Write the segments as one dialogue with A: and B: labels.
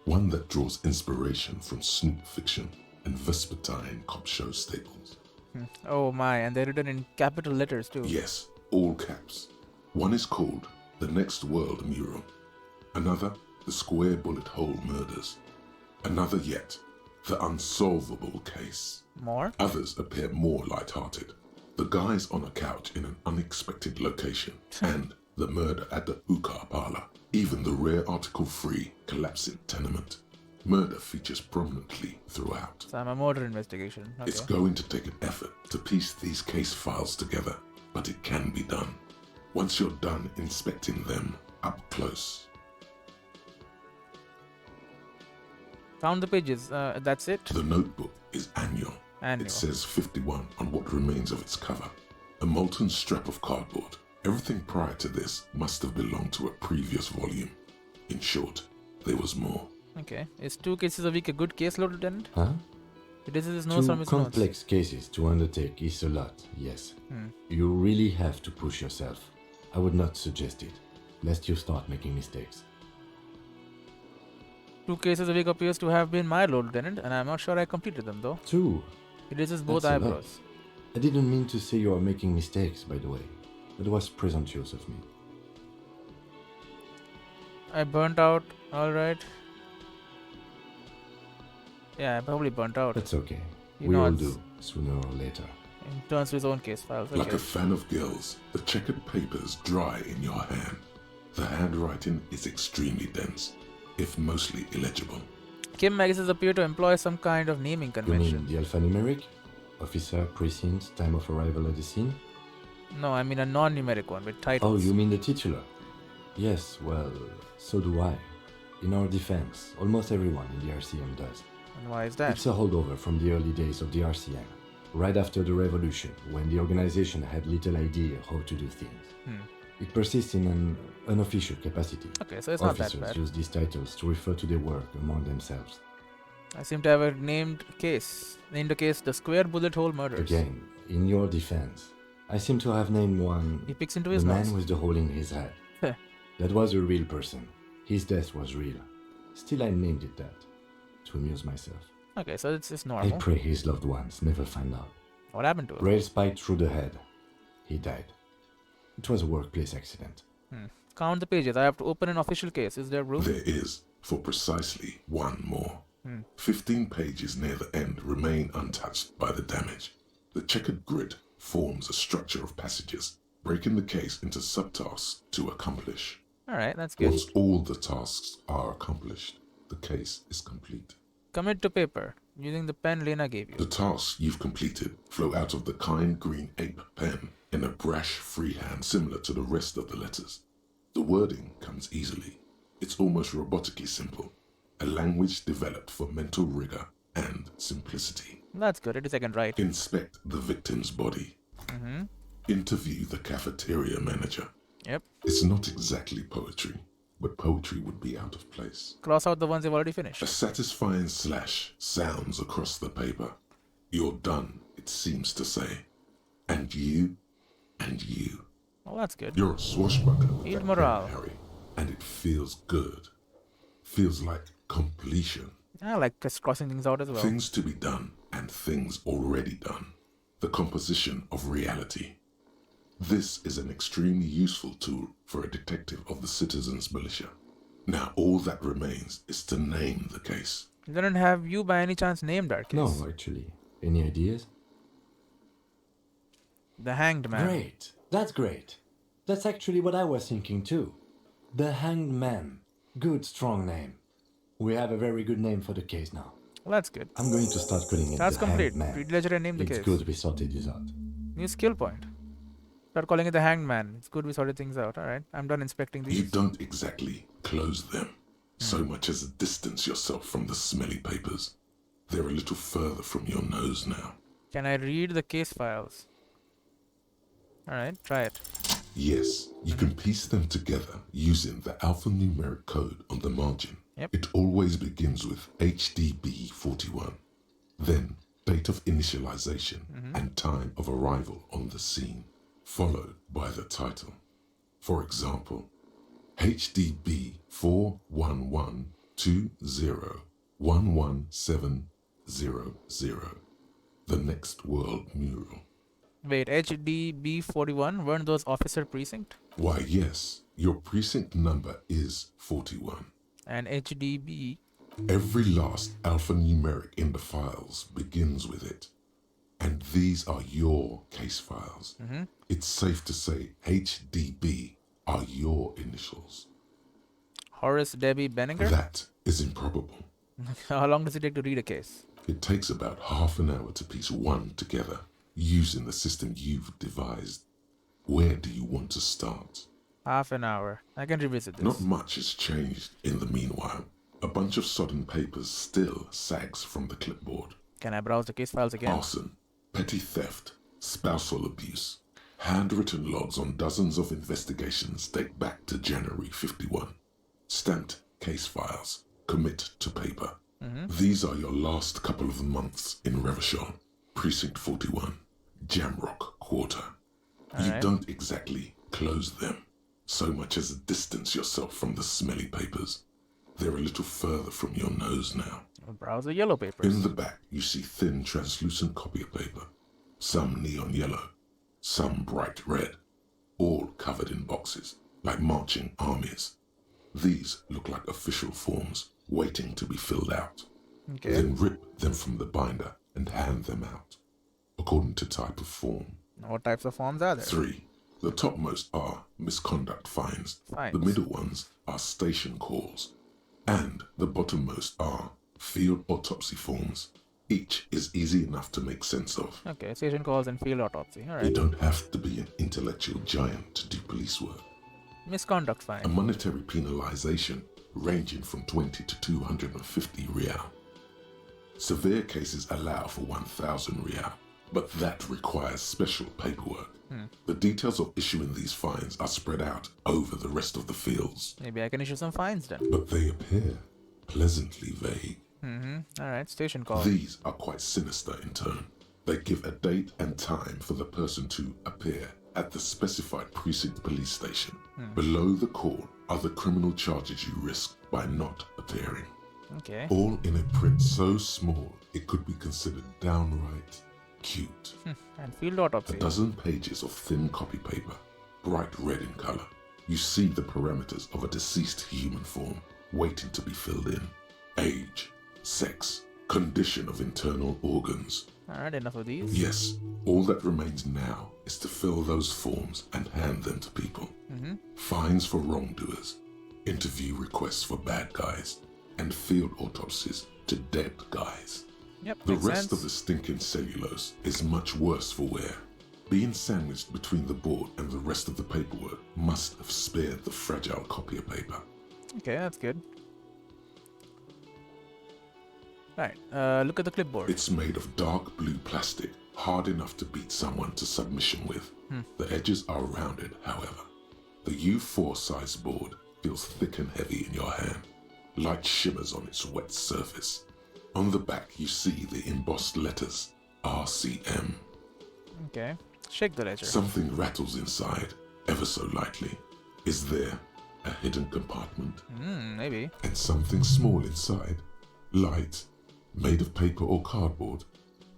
A: one that draws inspiration from snoop fiction and vespertine cop show staples.
B: Oh my, and they're written in capital letters too.
A: Yes, all caps. One is called The Next World Mural. Another, The Square Bullet Hole Murders. Another yet, The Unsolvable Case.
B: More?
A: Others appear more light-hearted. The guys on a couch in an unexpected location, and the murder at the hookah parlor. Even the rare article-free collapsing tenement. Murder features prominently throughout.
B: So I'm a murder investigation. Okay.
A: It's going to take an effort to piece these case files together, but it can be done. Once you're done inspecting them up close.
B: Found the pages. That's it?
A: The notebook is annual. It says 51 on what remains of its cover. A molten strap of cardboard. Everything prior to this must have belonged to a previous volume. In short, there was more.
B: Okay. Is 2 cases a week a good caseload, Lieutenant?
C: Huh?
B: This is his notes from
C: 2
B: his
C: complex cases to undertake is a lot, yes. You really have to push yourself. I would not suggest it, lest you start making mistakes.
B: 2 cases a week appears to have been my load, Lieutenant, and I'm not sure I completed them though.
C: 2?
B: It raises both
C: That's a lot.
B: eyebrows.
C: I didn't mean to say you are making mistakes, by the way. That was presumptuous of me.
B: I burnt out, alright. Yeah, I probably burnt out.
C: That's okay.
B: You
C: We
B: know
C: all
B: it's-
C: do, sooner or later.
B: In turns to his own case files.
A: Like
B: Okay.
A: a fan of girls, the checkered papers dry in your hand. The handwriting is extremely dense, if mostly illegible.
B: Kim Magases appear to employ some kind of naming
C: You
B: convention.
C: mean the alphanumeric? Officer, precinct, time of arrival at the scene?
B: No, I mean a non-numeric one with
C: Oh,
B: titles.
C: you mean the titular? Yes, well, so do I. In our defense, almost everyone in the RCM does.
B: And why is that?
C: It's a holdover from the early days of the RCM, right after the revolution, when the organization had little idea how to do things. It persists in an unofficial capacity.
B: Okay, so it's not that
C: Officers
B: bad.
C: use these titles to refer to their work among themselves.
B: I seem to have a named a case the Square Bullet Hole Murders.
C: Again, in your defense, I seem to have named one
B: He picks into
C: the
B: his
C: man
B: nose.
C: with the hole in his head.
B: Heh.
C: That was a real person. His death was real. Still, I named it that, to amuse myself.
B: Okay, so it's just
C: I
B: normal.
C: pray his loved ones never find out.
B: What happened to him?
C: Rail spiked through the head. He died. It was a workplace accident.
B: Count the pages. I have to open an official case. Is there room?
A: There is, for precisely one more. 15 pages near the end remain untouched by the damage. The checkered grid forms a structure of passages, breaking the case into subtasks to accomplish.
B: Alright, that's good.
A: Once all the tasks are accomplished, the case is complete.
B: Commit to paper using the pen Lena gave
A: The
B: you.
A: tasks you've completed flow out of the kind green ape pen in a brash freehand similar to the rest of the letters. The wording comes easily. It's almost robotically simple. A language developed for mental rigor and simplicity.
B: That's good. It is second right.
A: Inspect the victim's body. Interview the cafeteria manager.
B: Yep.
A: It's not exactly poetry, but poetry would be out of place.
B: Cross out the ones you've already finished.
A: A satisfying slash sounds across the paper. You're done, it seems to say. And you, and you.
B: Oh, that's good.
A: You're a swashbuckler with
B: Eat
A: that
B: Mural.
A: pen, Harry, and it feels good. Feels like completion.
B: I like just crossing things out as well.
A: Things to be done and things already done. The composition of reality. This is an extremely useful tool for a detective of the citizens' militia. Now all that remains is to name the case.
B: Didn't have you by any chance named our case?
C: No, actually. Any ideas?
B: The Hanged Man.
C: Great. That's great. That's actually what I was thinking too. The Hanged Man. Good, strong name. We have a very good name for the case now.
B: Well, that's good.
C: I'm going to start calling it
B: That's
C: the
B: complete.
C: Hanged Man.
B: Read ledger and name the
C: It's
B: case.
C: good we sorted this out.
B: New skill point. Start calling it the Hanged Man. It's good we sorted things out. Alright, I'm done inspecting
A: You
B: these.
A: don't exactly close them, so much as distance yourself from the smelly papers. They're a little further from your nose now.
B: Can I read the case files? Alright, try it.
A: Yes, you can piece them together using the alphanumeric code on the margin.
B: Yep.
A: It always begins with HDB 41, then date of initialization and time of arrival on the scene, followed by the title. For example, HDB 411 20111700. The next world mural.
B: Wait, HDB41, weren't those officer precinct?
A: Why, yes, your precinct number is 41.
B: And HDB.
A: Every last alphanumeric in the files begins with it. And these are your case files. It's safe to say HDB are your initials.
B: Horace Debbie Benninger?
A: That is improbable.
B: How long does it take to read a case?
A: It takes about half an hour to piece one together, using the system you've devised. Where do you want to start?
B: Half an hour. I can revisit this.
A: Not much has changed in the meanwhile. A bunch of sodden papers still sags from the clipboard.
B: Can I browse the case files again?
A: Arson, petty theft, spousal abuse. Handwritten logs on dozens of investigations date back to January 51. Stamped case files. Commit to paper. These are your last couple of months in Revachol, Precinct 41, Jamrock Quarter. You don't exactly close them, so much as distance yourself from the smelly papers. They're a little further from your nose now.
B: I'll browse the yellow papers.
A: In the back, you see thin, translucent copier paper. Some neon yellow, some bright red, all covered in boxes, like marching armies. These look like official forms, waiting to be filled out.
B: Okay.
A: Then rip them from the binder and hand them out, according to type of form.
B: What types of forms are there?
A: 3. The topmost are misconduct fines.
B: Fines.
A: The middle ones are station calls. And the bottommost are field autopsy forms. Each is easy enough to make sense of.
B: Okay, station calls and field autopsy.
A: You
B: Alright.
A: don't have to be an intellectual giant to do police work.
B: Misconduct
A: A
B: fine.
A: monetary penalization ranging from 20 to 250 real. Severe cases allow for 1,000 real, but that requires special paperwork. The details of issuing these fines are spread out over the rest of the fields,
B: Maybe I can issue some fines then.
A: but they appear pleasantly vague.
B: Alright, station call.
A: These are quite sinister in tone. They give a date and time for the person to appear at the specified precinct police station. Below the call are the criminal charges you risk by not appearing.
B: Okay.
A: All in a print so small it could be considered downright cute.
B: And field autopsy.
A: A dozen pages of thin copy paper, bright red in color. You see the parameters of a deceased human form waiting to be filled in. Age, sex, condition of internal organs.
B: Alright, enough of these.
A: Yes, all that remains now is to fill those forms and hand them to people. Fines for wrongdoers, interview requests for bad guys, and field autopsies to dead guys.
B: Yep,
A: The
B: makes
A: rest
B: sense.
A: of the stinking cellulose is much worse for wear. Being sandwiched between the board and the rest of the paperwork must have spared the fragile copier paper.
B: Okay, that's good. Right, look at the clipboard.
A: It's made of dark blue plastic, hard enough to beat someone to submission with. The edges are rounded, however. The U4 size board feels thick and heavy in your hand. Light shimmers on its wet surface. On the back, you see the embossed letters, RCM.
B: Okay, shake the ledger.
A: Something rattles inside, ever so lightly. Is there a hidden compartment?
B: Maybe.
A: And something small inside? Light, made of paper or cardboard?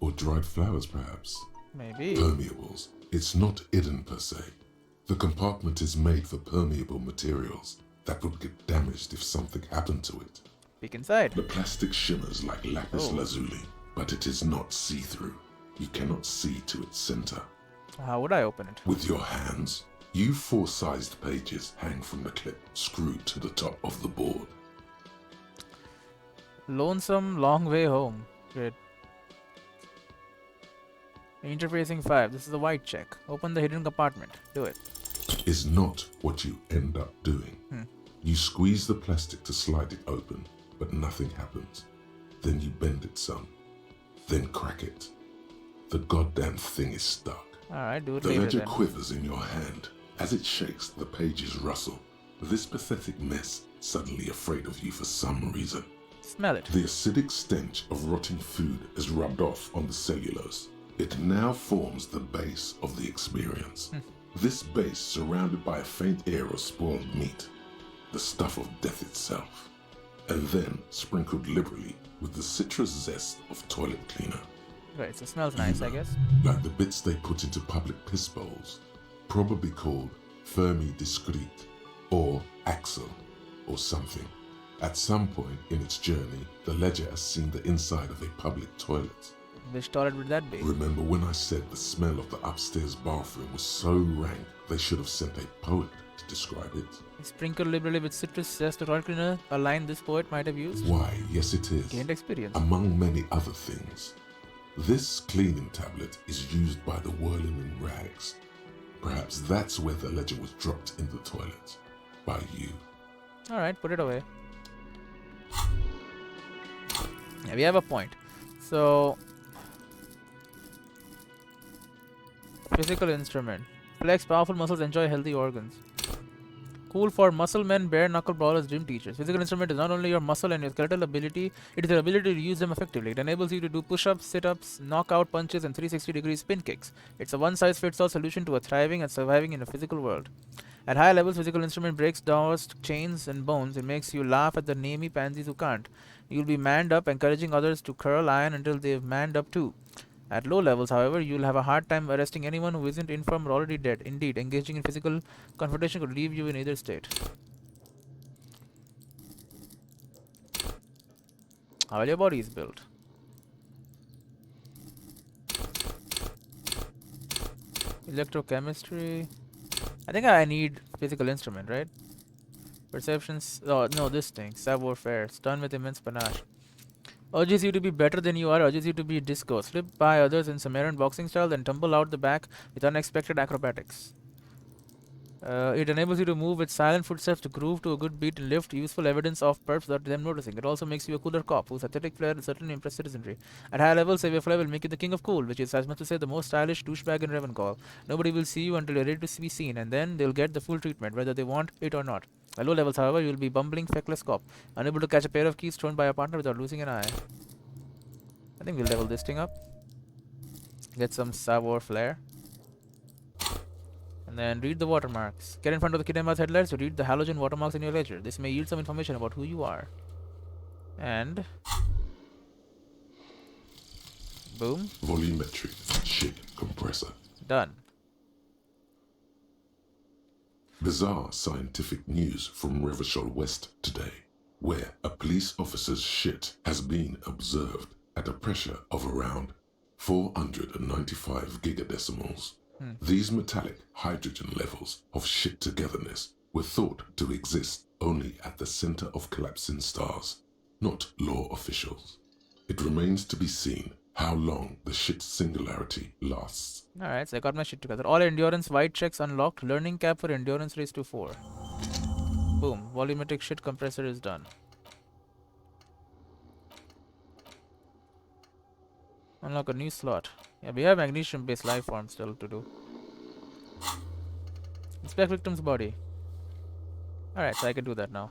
A: Or dried flowers, perhaps?
B: Maybe.
A: Permeables. It's not hidden per se. The compartment is made for permeable materials that would get damaged if something happened to it.
B: Peek inside.
A: The plastic shimmers like lapis
B: Oh.
A: lazuli, but it is not see-through. You cannot see to its center.
B: How would I open it?
A: With your hands, U4 sized pages hang from the clip screwed to the top of the board.
B: Lonesome long way home. Great. Interfacing 5. This is a white check. Open the hidden compartment. Do it.
A: Is not what you end up doing. You squeeze the plastic to slide it open, but nothing happens. Then you bend it some. Then crack it. The goddamn thing is stuck.
B: Alright, do it
A: The
B: later
A: ledger
B: then.
A: quivers in your hand. As it shakes, the pages rustle. This pathetic mess suddenly afraid of you for some reason.
B: Smell it.
A: The acidic stench of rotting food is rubbed off on the cellulose. It now forms the base of the experience. This base surrounded by a faint air of spoiled meat, the stuff of death itself. and then sprinkled liberally with the citrus zest of toilet cleaner.
B: Right, so it smells nice,
A: You
B: I
A: know,
B: guess.
A: Like the bits they put into public piss bowls, probably called Fermi Discrete or Axel or something. At some point in its journey, the ledger has seen the inside of a public toilet.
B: Which toilet would that be?
A: Remember when I said the smell of the upstairs bathroom was so rank they should have sent a poet to describe it?
B: Sprinkle liberally with citrus zest or toilet cleaner, a line this poet might have used.
A: Why, yes it is.
B: Gained experience.
A: Among many other things. This cleaning tablet is used by the whirling in rags. Perhaps that's where the ledger was dropped in the toilet. By you.
B: Alright, put it away. Yeah, we have a point. So, physical instrument. Flex powerful muscles, enjoy healthy organs. Cool for muscle men, bare knuckle brawlers, gym teachers. Physical instrument is not only your muscle and your skeletal ability, it is your ability to use them effectively. It enables you to do push-ups, sit-ups, knockout punches, and 360-degree spin kicks. It's a one-size-fits-all solution to a thriving and surviving in a physical world. At high levels, physical instrument breaks doors, chains, and bones. It makes you laugh at the namey pansies who can't. You'll be manned up, encouraging others to curl iron until they've manned up too. At low levels, however, you'll have a hard time arresting anyone who isn't infirm or already dead. Indeed, engaging in physical confrontation could leave you in either state. How well your body is built. Electrochemistry. I think I need physical instrument, right? Perceptions. Oh, no, this thing. Savoir-faire. Stun with immense panache. Urges you to be better than you are, urges you to be disco. Slip by others in Sumerian boxing style, then tumble out the back with unexpected acrobatics. It enables you to move with silent footsteps to groove to a good beat and lift useful evidence of perps without them noticing. It also makes you a cooler cop whose athletic flair will certainly impress citizenry. At high levels, Savior Flair will make you the king of cool, which is as much to say the most stylish douchebag in Ravencall. Nobody will see you until you're ready to be seen, and then they'll get the full treatment, whether they want it or not. At low levels, however, you'll be bumbling, feckless cop, unable to catch a pair of keys thrown by a partner without losing an eye. I think we'll level this thing up. Get some savoir-faire. And then read the watermarks. Get in front of the kinema's headlights to read the halogen watermarks in your ledger. This may yield some information about who you are. And... boom.
A: Volumetric shit compressor.
B: Done.
A: Bizarre scientific news from Revachol West today, where a police officer's shit has been observed at a pressure of around 495 gigadecimals. These metallic hydrogen levels of shit togetherness were thought to exist only at the center of collapsing stars, not law officials. It remains to be seen how long the shit singularity lasts.
B: Alright, so I got my shit together. All endurance white checks unlocked. Learning cap for endurance raised to 4. Boom. Volumetric shit compressor is done. Unlock a new slot. Yeah, we have magnesium based life form still to do. Inspect victim's body. Alright, so I can do that now.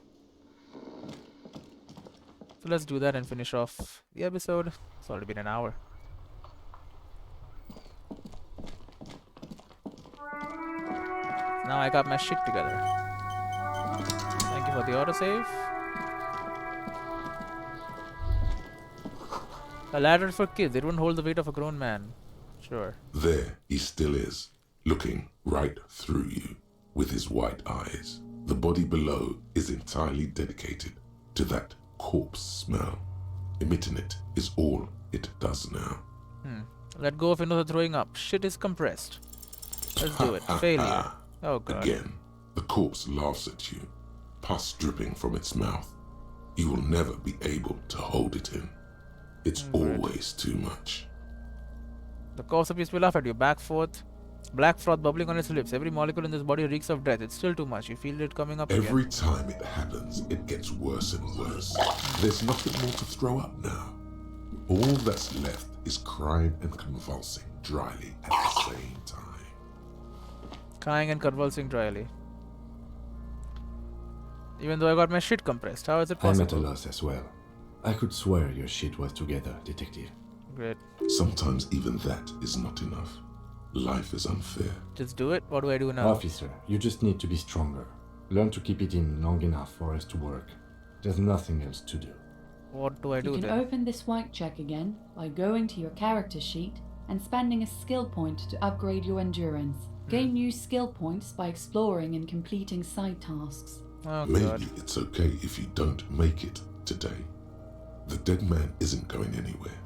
B: So let's do that and finish off the episode. It's already been an hour. Now I got my shit together. Thank you for the autosave. A ladder for kids. It wouldn't hold the weight of a grown man. Sure.
A: There he still is, looking right through you with his white eyes. The body below is entirely dedicated to that corpse smell. Emitting it is all it does now.
B: Let go of another throwing up. Shit is compressed. Let's do it. Failure. Oh god.
A: Again, the corpse laughs at you, pus dripping from its mouth. You will never be able to hold it in. It's always too much.
B: The corpse appears to laugh at you. Black froth bubbling on its lips. Every molecule in this body reeks of death. It's still too much. You feel it coming up
A: Every
B: again.
A: time it happens, it gets worse and worse. There's nothing more to throw up now. All that's left is crying and convulsing dryly at the same time.
B: Crying and convulsing dryly. Even though I got my shit compressed. How is it
C: I'm
B: possible?
C: at a loss as well. I could swear your shit was together, detective.
B: Great.
A: Sometimes even that is not enough. Life is unfair.
B: Just do it? What do I do now?
C: Officer, you just need to be stronger. Learn to keep it in long enough for us to work. There's nothing else to do.
B: What do I do
D: You can
B: then?
D: open this white check again by going to your character sheet and spending a skill point to upgrade your endurance. Gain new skill points by exploring and completing side tasks.
B: Oh
A: Maybe
B: god.
A: it's okay if you don't make it today. The dead man isn't going anywhere,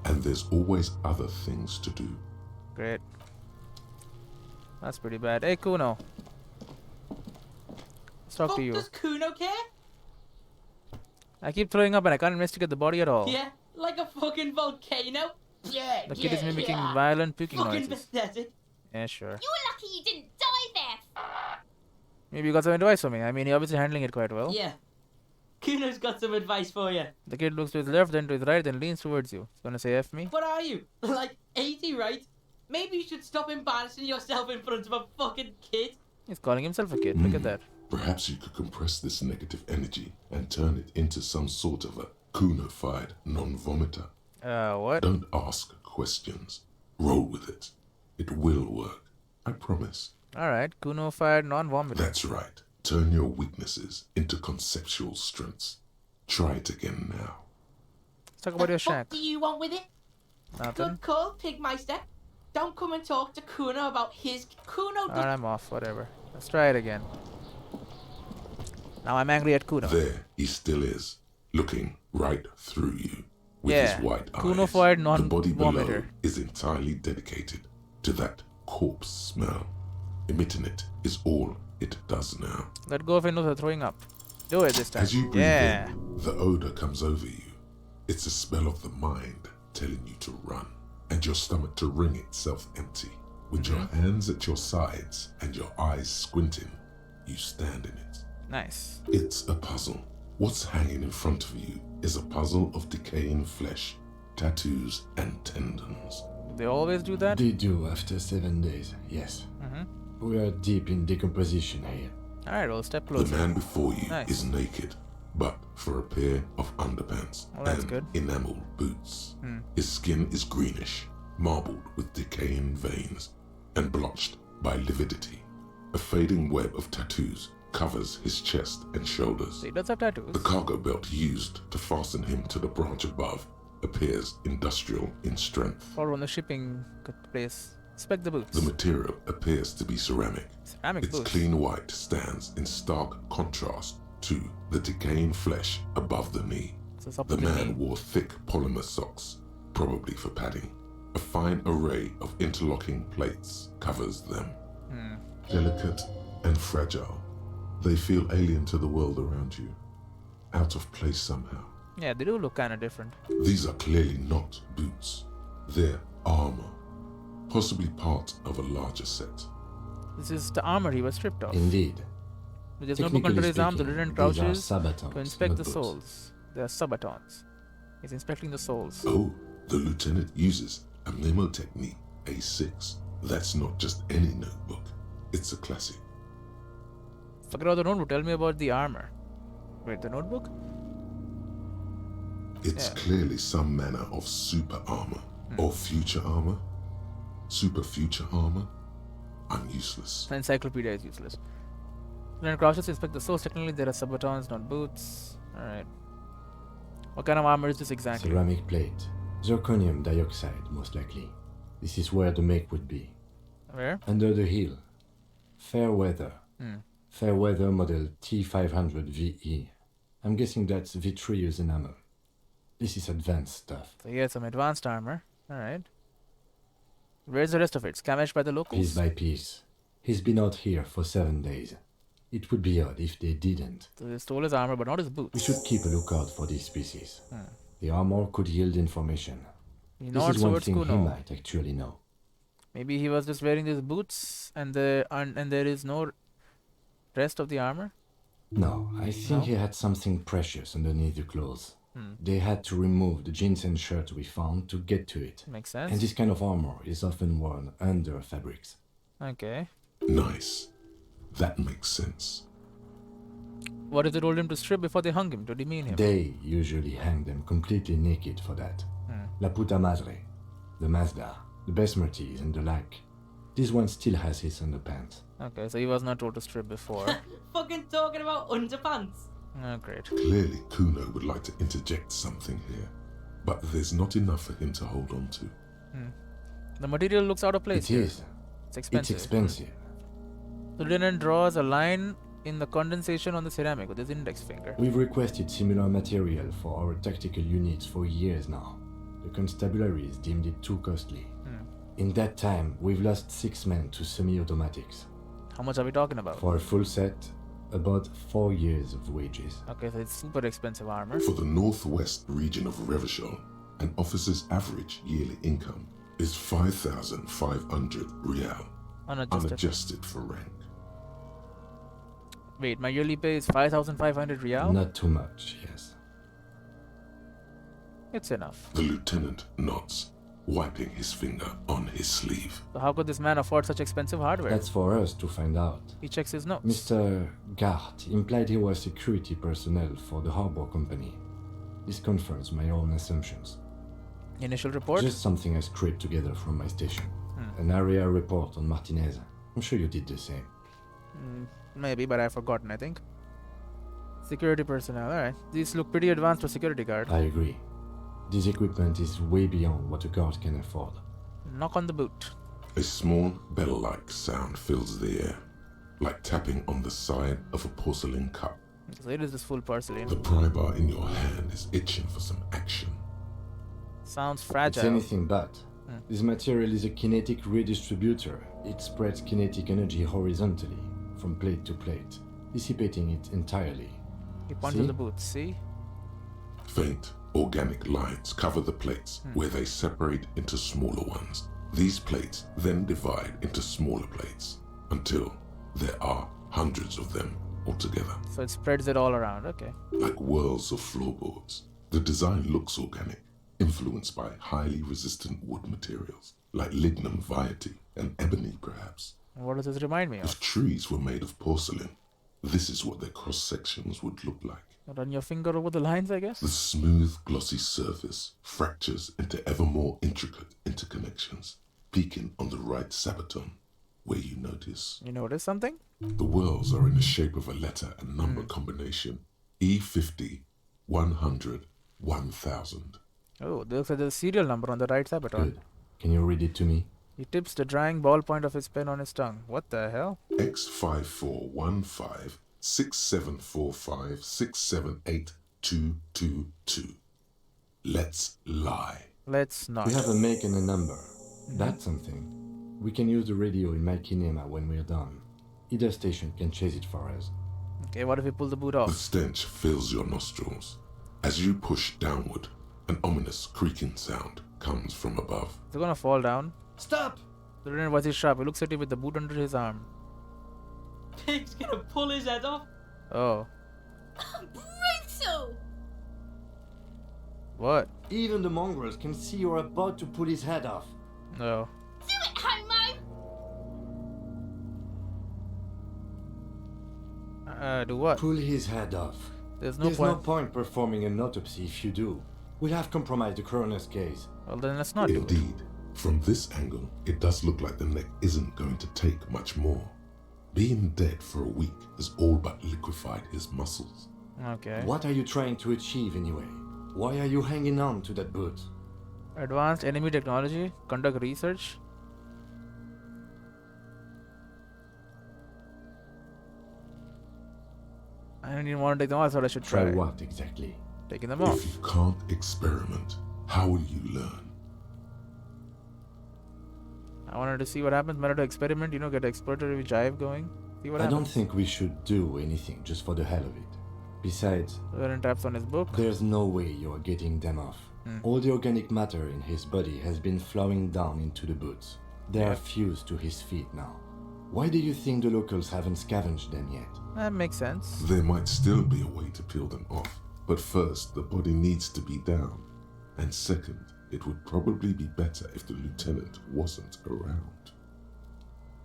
A: and there's always other things to do.
B: Great. That's pretty bad. Hey Kuno. Let's talk to you.
E: Does Kuno care?
B: I keep throwing up and I can't investigate the body at all.
E: Yeah, like a fucking volcano. Yeah,
B: The kid is
E: yeah,
B: mimicking
E: yeah.
B: violent puking
E: Fucking
B: noises.
E: pathetic.
B: Yeah, sure.
F: You were lucky you didn't die there.
B: Maybe you got some advice for me. I mean, you're obviously handling it quite well.
E: Yeah. Kuno's got some advice for you.
B: The kid looks to his left, then to his right, then leans towards you. He's gonna say F me.
E: What are you? Like 80, right? Maybe you should stop embarrassing yourself in front of a fucking kid.
B: He's calling himself a kid. Look at that.
A: Perhaps you could compress this negative energy and turn it into some sort of a Kuno-fied non-vomiter.
B: What?
A: Don't ask questions. Roll with it. It will work. I promise.
B: Alright, Kuno fired non-vomiter.
A: That's right. Turn your weaknesses into conceptual strengths. Try it again now.
B: Let's talk about your shack.
E: What do you want with it?
B: Nothing.
E: Good call, Pigmeister. Don't come and talk to Kuno about his... Kuno
B: Alright,
E: does...
B: I'm off. Whatever. Let's try it again. Now I'm angry at Kuno.
A: There he still is, looking right through you with
B: Yeah,
A: his white
B: Kuno
A: eyes.
B: fired
A: The body below
B: non-vomiter.
A: is entirely dedicated to that corpse smell. Emitting it is all it does now.
B: Let go of your nose or throwing up. Do it this time.
A: As you breathe
B: Yeah.
A: in, the odor comes over you. It's a smell of the mind telling you to run, and your stomach to wring itself empty. With your hands at your sides and your eyes squinting, you stand in it.
B: Nice.
A: It's a puzzle. What's hanging in front of you is a puzzle of decaying flesh, tattoos, and tendons.
B: They always do that?
C: They do after 7 days, yes. We are deep in decomposition here.
B: Alright, well, step
A: The
B: closer.
A: man before you
B: Nice.
A: is naked, but for a pair of underpants
B: Well, that's
A: and
B: good.
A: enamel boots. His skin is greenish, marbled with decaying veins, and blotched by lividity. A fading web of tattoos covers his chest and shoulders.
B: So he does have tattoos.
A: The cargo belt used to fasten him to the branch above appears industrial in strength.
B: Or on the shipping place. Inspect the boots.
A: The material appears to be ceramic.
B: Ceramic
A: Its
B: boots.
A: clean white stands in stark contrast to the decaying flesh above the knee.
B: So it's up
A: The
B: to the
A: man
B: knee.
A: wore thick polymer socks, probably for padding. A fine array of interlocking plates covers them. Delicate and fragile, they feel alien to the world around you, out of place somehow.
B: Yeah, they do look kind of different.
A: These are clearly not boots. They're armor, possibly part of a larger set.
B: This is the armor he was stripped of.
C: Indeed.
B: With his notebook under his arm, the
C: speaking,
B: lieutenant
C: these are
B: crouches
C: sabatons,
B: to inspect
C: not
B: the
C: boots.
B: souls. They are subatons. He's inspecting the souls.
A: Oh, the lieutenant uses a memo technique A6. That's not just any notebook. It's a classic.
B: Forget about the notebook. Tell me about the armor. Wait, the notebook?
A: It's
B: Yeah.
A: clearly some manner of super armor or future armor. Super future armor? I'm useless.
B: The encyclopedia is useless. Lieutenant crouches to inspect the souls. Technically, there are subatons, not boots. Alright. What kind of armor is this exactly?
C: Ceramic plate. Zirconium dioxide, most likely. This is where the make would be.
B: Where?
C: Under the hill. Fair weather. Fair weather model T500 VE. I'm guessing that's vitreous enamel. This is advanced stuff.
B: So he has some advanced armor. Alright. Where's the rest of it? Scavenged by the locals?
C: Piece by piece. He's been out here for 7 days. It would be odd if they didn't.
B: So they stole his armor, but not his
C: We
B: boots.
C: should keep a lookout for these species. The armor could yield information.
B: He
C: This
B: nods
C: is one
B: towards
C: thing he
B: Kuno.
C: might actually know.
B: Maybe he was just wearing these boots and there is no rest of the armor?
C: No, I think
B: No?
C: he had something precious underneath the clothes. They had to remove the jeans and shirt we found to get to it.
B: Makes
C: And
B: sense.
C: this kind of armor is often worn under fabrics.
B: Okay.
A: Nice. That makes sense.
B: What if they told him to strip before they hung him to demean him?
C: They usually hang them completely naked for that. La puta madre, the Mazda, the Besmerties and the like. This one still has his underpants.
B: Okay, so he was not told to strip before.
E: Fucking talking about underpants.
B: Oh, great.
A: Clearly, Kuno would like to interject something here, but there's not enough for him to hold on to.
B: The material looks out of place
C: It
B: here.
C: is.
B: It's expensive.
C: It's expensive.
B: The lieutenant draws a line in the condensation on the ceramic with his index finger.
C: We've requested similar material for our tactical units for years now. The constabularies deemed it too costly. In that time, we've lost 6 men to semi-automatics.
B: How much are we talking about?
C: For a full set, about 4 years of wages.
B: Okay, so it's super expensive armor.
A: For the northwest region of Revachol, an officer's average yearly income is 5,500 real, unadjusted for rank.
B: Wait, my yearly pay is 5,500 real?
C: Not too much, yes.
B: It's enough.
A: The lieutenant nods, wiping his finger on his sleeve.
B: So how could this man afford such expensive hardware?
C: That's for us to find out.
B: He checks his notes.
C: Mr. Gart implied he was security personnel for the harbor company. This confirms my own assumptions.
B: Initial report?
C: Just something I scraped together from my station. An area report on Martinez. I'm sure you did the same.
B: Maybe, but I've forgotten, I think. Security personnel, alright. These look pretty advanced for security guard.
C: I agree. This equipment is way beyond what a guard can afford.
B: Knock on the boot.
A: A small bell-like sound fills the air, like tapping on the side of a porcelain cup.
B: So it is this full porcelain.
A: The pry bar in your hand is itching for some action.
B: Sounds
C: It's
B: fragile.
C: anything but. This material is a kinetic redistributor. It spreads kinetic energy horizontally, from plate to plate, dissipating it entirely.
B: He punches
C: See?
B: the boots, see?
A: Faint, organic lines cover the plates where they separate into smaller ones. These plates then divide into smaller plates until there are hundreds of them altogether.
B: So it spreads it all around, okay.
A: Like whirls of floorboards. The design looks organic, influenced by highly resistant wood materials, like lignum vitae and ebony perhaps.
B: What does this remind me of?
A: If trees were made of porcelain, this is what their cross-sections would look like.
B: Run your finger over the lines, I guess?
A: The smooth, glossy surface fractures into ever more intricate interconnections, peaking on the right sabaton, where you notice.
B: You notice something?
A: The whorls are in the shape of a letter and number combination. E50, 100, 1000.
B: Oh, there's a serial number on the right sabaton.
C: Good. Can you read it to me?
B: He tips the drying ballpoint of his pen on his tongue. What the hell?
A: X5415 6745 678222. Let's lie.
B: Let's not.
C: We have a make and a number. That's something. We can use the radio in my kinema when we're done. Either station can chase it for us.
B: Okay, what if we pull the boot
A: The
B: off?
A: stench fills your nostrils. As you push downward, an ominous creaking sound comes from above.
B: Is it gonna fall down?
E: Stop!
B: The lieutenant was his sharp. He looks at you with the boot under his arm.
E: Pig's gonna pull his head off.
B: Oh.
F: Brutal!
B: What?
C: Even the mongrels can see you're about to pull his head off.
B: No.
F: Do it, Homo!
B: Do what?
C: Pull his head off.
B: There's no
C: There's
B: point.
C: no point performing an autopsy if you do. We'll have compromised the coroner's case.
B: Well, then let's not do it.
A: Indeed, from this angle, it does look like the neck isn't going to take much more. Being dead for a week has all but liquefied his muscles.
B: Okay.
C: What are you trying to achieve anyway? Why are you hanging on to that boot?
B: Advanced enemy technology? Conduct research? I didn't even want to take them off. I thought I should try.
C: Try what exactly?
B: Taking them off.
A: If you can't experiment, how will you learn?
B: I wanted to see what happens. Better to experiment, get exploratory jive going. See what
C: I don't
B: happens.
C: think we should do anything just for the hell of it. Besides,
B: Lieutenant taps on his book.
C: there's no way you're getting them off. All the organic matter in his body has been flowing down into the boots. They are fused to his feet now. Why do you think the locals haven't scavenged them yet?
B: That makes sense.
A: There might still be a way to peel them off, but first the body needs to be down. And second, it would probably be better if the lieutenant wasn't around.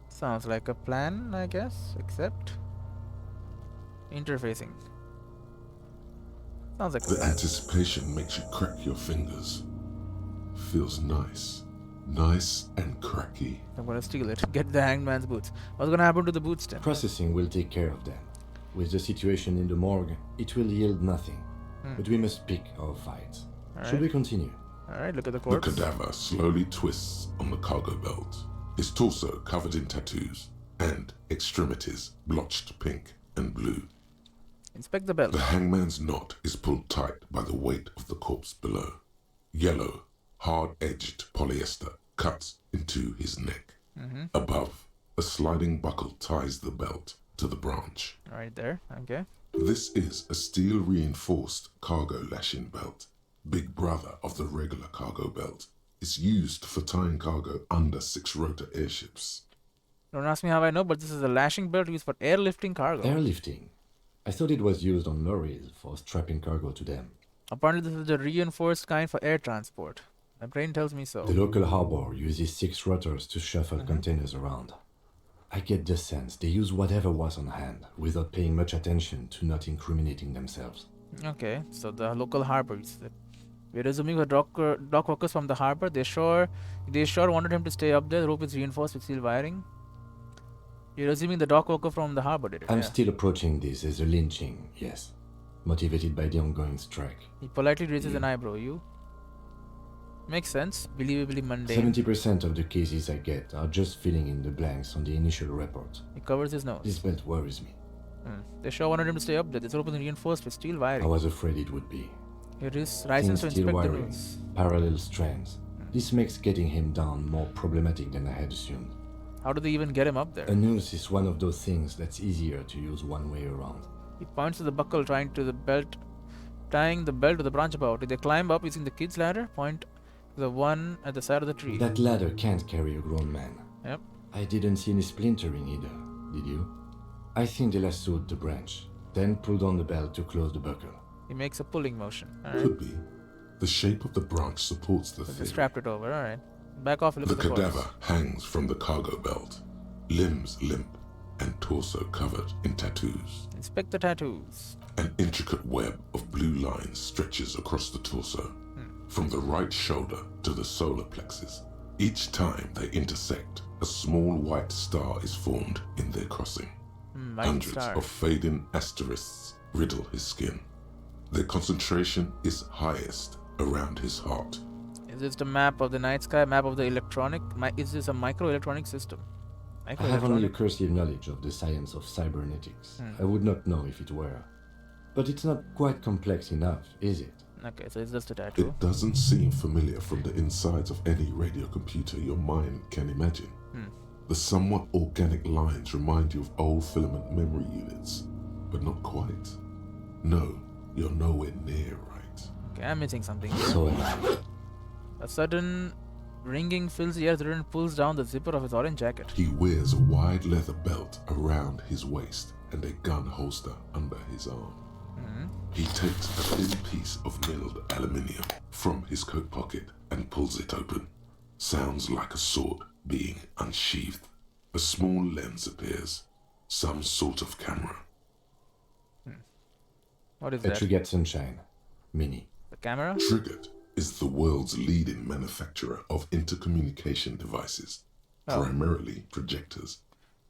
B: Sounds like a plan, I guess. Except interfacing. Sounds like a
A: The
B: plan.
A: anticipation makes you crack your fingers. Feels nice. Nice and cracky.
B: I'm gonna steal it. Get the hangman's boots. What's gonna happen to the boots then?
C: Processing will take care of them. With the situation in the morgue, it will yield nothing. But we must pick our fights. Should we continue?
B: Alright, look at the
A: The
B: corpse.
A: cadaver slowly twists on the cargo belt, his torso covered in tattoos, and extremities blotched pink and blue.
B: Inspect the belt.
A: The hangman's knot is pulled tight by the weight of the corpse below. Yellow, hard-edged polyester cuts into his neck. Above, a sliding buckle ties the belt to the branch.
B: Right there. Okay.
A: This is a steel-reinforced cargo lashing belt, big brother of the regular cargo belt. It's used for tying cargo under 6-rotor airships.
B: Don't ask me how I know, but this is a lashing belt used for airlifting cargo.
C: Airlifting. I thought it was used on lorries for strapping cargo to them.
B: Apparently, this is the reinforced kind for air transport. My brain tells me so.
C: The local harbor uses 6 rotors to shuffle containers around. I get the sense they use whatever was on hand without paying much attention to not incriminating themselves.
B: Okay, so the local harbors. We're assuming the dock workers from the harbor. They sure wanted him to stay up there. The rope is reinforced with steel wiring. You're assuming the dock worker from the harbor did it.
C: I'm
B: yeah.
C: still approaching this as a lynching, yes. Motivated by the ongoing strike.
B: He politely raises an eyebrow. You? Makes sense. Believably mundane.
C: 70% of the cases I get are just filling in the blanks on the initial report.
B: He covers his nose.
C: This belt worries me.
B: They sure wanted him to stay up there. This rope is reinforced with steel
C: I
B: wiring.
C: was afraid it would be.
B: Here is
C: Thin
B: license to
C: steel
B: inspect the
C: wiring,
B: rules.
C: parallel strands. This makes getting him down more problematic than I had assumed.
B: How do they even get him up there?
C: A noose is one of those things that's easier to use one way around.
B: He points to the buckle tying the belt to the branch above. Did they climb up using the kid's ladder? Point to the one at the side of the tree.
C: That ladder can't carry a grown man.
B: Yep.
C: I didn't see any splintering either, did you? I think they lassoed the branch, then pulled on the belt to close the buckle.
B: He makes a pulling motion. Alright.
A: Could be. The shape of the branch supports the
B: They
A: thing.
B: strapped it over. Alright. Back off a
A: The
B: little bit.
A: cadaver hangs from the cargo belt, limbs limp and torso covered in tattoos.
B: Inspect the tattoos.
A: An intricate web of blue lines stretches across the torso, from the right shoulder to the solar plexus. Each time they intersect, a small white star is formed in their crossing.
B: White
A: Hundreds
B: star.
A: of fading asterisks riddle his skin. Their concentration is highest around his heart.
B: Is this the map of the night sky? Map of the electronic? Is this a microelectronic system?
C: I have only a
B: Microelectronic?
C: cursory knowledge of the science of cybernetics. I would not know if it were. But it's not quite complex enough, is it?
B: Okay, so it's just a tattoo.
A: It doesn't seem familiar from the insides of any radio computer your mind can imagine. The somewhat organic lines remind you of old filament memory units, but not quite. No, you're nowhere near right.
B: Okay, I'm missing something here.
C: So am I.
B: A sudden ringing fills the air. The and pulls down the zipper of his orange jacket.
A: He wears a wide leather belt around his waist and a gun holster under his arm. He takes a thin piece of milled aluminium from his coat pocket and pulls it open. Sounds like a sword being unsheathed. A small lens appears. Some sort of camera.
B: What is
C: That
B: that?
C: should get sunshine. Mini.
B: The camera?
A: Triggered is the world's leading manufacturer of intercommunication devices, primarily projectors.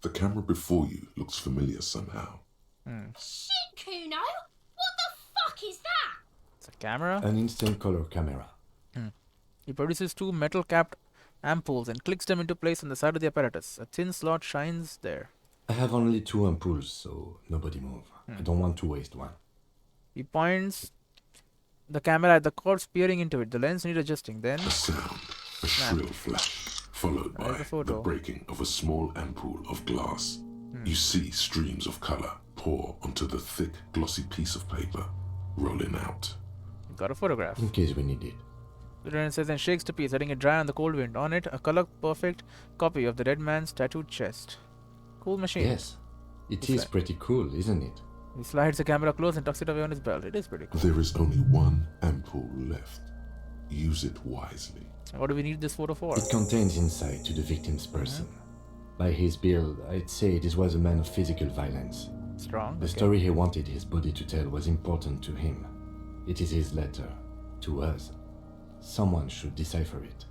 A: The camera before you looks familiar somehow.
F: Shit, Kuno! What the fuck is that?
B: It's a camera.
C: An instant color camera.
B: He produces 2 metal-capped ampoules and clicks them into place on the side of the apparatus. A thin slot shines there.
C: I have only 2 ampoules, so nobody move. I don't want to waste one.
B: He points the camera at the corpse, peering into it. The lens needs adjusting. Then
A: A sound, a shrill flash, followed by
B: There's a photo.
A: the breaking of a small ampoule of glass. You see streams of color pour onto the thick, glossy piece of paper, rolling out.
B: he got a photograph.
C: In case we need it.
B: Lieutenant says and shakes the piece, letting it dry on the cold wind. On it, a color-perfect copy of the dead man's tattooed chest. Cool machine.
C: Yes. It
B: It's
C: is
B: like-
C: pretty cool, isn't it?
B: He slides the camera close and tucks it away on his belt. It is pretty cool.
A: There is only one ampoule left. Use it wisely.
B: What do we need this photo for?
C: It contains insight to the victim's person. By his build, I'd say this was a man of physical violence.
B: Strong.
C: The
B: okay.
C: story he wanted his body to tell was important to him. It is his letter to us. Someone should decipher it.